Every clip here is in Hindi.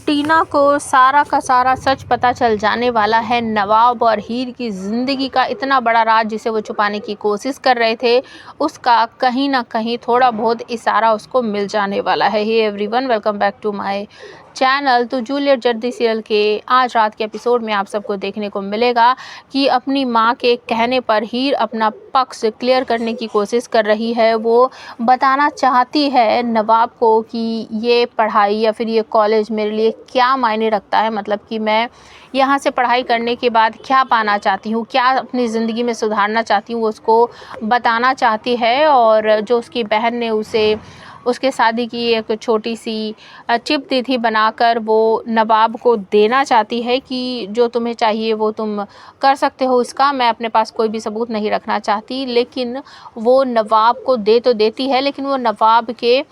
टीना को सारा का सारा सच पता चल जाने वाला है। नवाब और हीर की ज़िंदगी का इतना बड़ा राज जिसे वो छुपाने की कोशिश कर रहे थे, उसका कहीं ना कहीं थोड़ा बहुत इशारा उसको मिल जाने वाला है। Hey everyone, welcome back to my channel. तो जूलियट जर्दी सीरियल के आज रात के एपिसोड में आप सबको देखने को मिलेगा कि अपनी माँ के कहने पर हीर अपना पक्ष क्लियर करने की कोशिश कर रही है। वो बताना चाहती है नवाब को कि ये पढ़ाई या फिर ये कॉलेज मेरे लिए क्या मायने रखता है, मतलब कि मैं यहाँ से पढ़ाई करने के बाद क्या पाना चाहती हूँ, क्या अपनी ज़िंदगी में सुधारना चाहती हूँ, वो उसको बताना चाहती है। और जो उसकी बहन ने उसे उसके शादी की एक छोटी सी चिप दी थी बनाकर, वो नवाब को देना चाहती है कि जो तुम्हें चाहिए वो तुम कर सकते हो, इसका मैं अपने पास कोई भी सबूत नहीं रखना चाहती। लेकिन वो नवाब को दे तो देती है, लेकिन वो नवाब के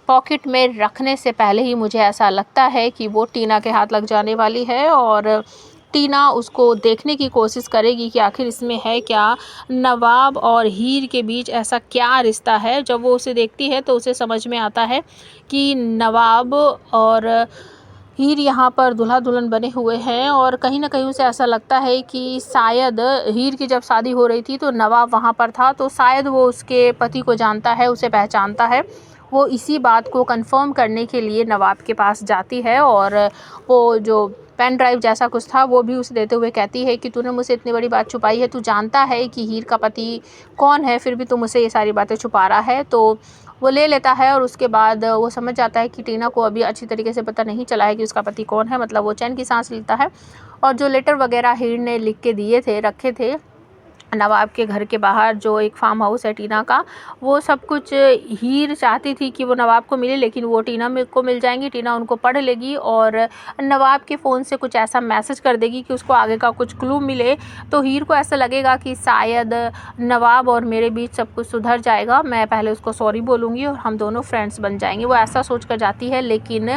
पॉकेट में रखने से पहले ही मुझे ऐसा लगता है कि वो टीना के हाथ लग जाने वाली है और टीना उसको देखने की कोशिश करेगी कि आखिर इसमें है क्या, नवाब और हीर के बीच ऐसा क्या रिश्ता है। जब वो उसे देखती है तो उसे समझ में आता है कि नवाब और हीर यहाँ पर दूल्हा दुल्हन बने हुए हैं और कहीं ना कहीं उसे ऐसा लगता है कि शायद हीर की जब शादी हो रही थी तो नवाब वहाँ पर था, तो शायद वो उसके पति को जानता है, उसे पहचानता है। वो इसी बात को कंफर्म करने के लिए नवाब के पास जाती है और वो जो पेन ड्राइव जैसा कुछ था वो भी उसे देते हुए कहती है कि तूने मुझसे इतनी बड़ी बात छुपाई है, तू जानता है कि हीर का पति कौन है, फिर भी तू मुझसे ये सारी बातें छुपा रहा है। तो वो ले लेता है और उसके बाद वो समझ जाता है कि टीना को अभी अच्छी तरीके से पता नहीं चला है कि उसका पति कौन है। मतलब वो चैन की सांस लेता है और जो लेटर वगैरह हीर ने लिख के दिए थे, रखे थे नवाब के घर के बाहर, जो एक फार्म हाउस है टीना का, वो सब कुछ हीर चाहती थी कि वो नवाब को मिले, लेकिन वो टीना को मिल जाएंगी। टीना उनको पढ़ लेगी और नवाब के फ़ोन से कुछ ऐसा मैसेज कर देगी कि उसको आगे का कुछ क्लू मिले। तो हीर को ऐसा लगेगा कि शायद नवाब और मेरे बीच सब कुछ सुधर जाएगा, मैं पहले उसको सॉरी बोलूँगी और हम दोनों फ्रेंड्स बन जाएंगे। वो ऐसा सोच कर जाती है, लेकिन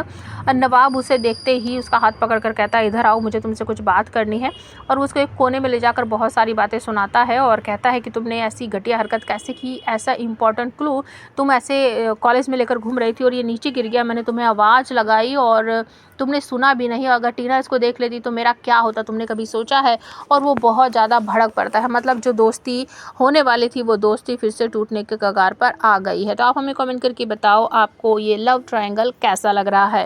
नवाब उसे देखते ही उसका हाथ पकड़ कर कहता है, इधर आओ, मुझे तुमसे कुछ बात करनी है। और उसको एक कोने में ले जाकर बहुत सारी बातें सुनाता है और कहता है कि तुमने ऐसी घटिया हरकत कैसे की, ऐसा इंपॉर्टेंट क्लू तुम ऐसे कॉलेज में लेकर घूम रही थी और ये नीचे गिर गया, मैंने तुम्हें आवाज़ लगाई और तुमने सुना भी नहीं, अगर टीना इसको देख लेती तो मेरा क्या होता, तुमने कभी सोचा है। और वो बहुत ज़्यादा भड़क पड़ता है, मतलब जो दोस्ती होने वाली थी वो दोस्ती फिर से टूटने के कगार पर आ गई है। तो आप हमें कमेंट करके बताओ आपको ये लव ट्रायंगल कैसा लग रहा है।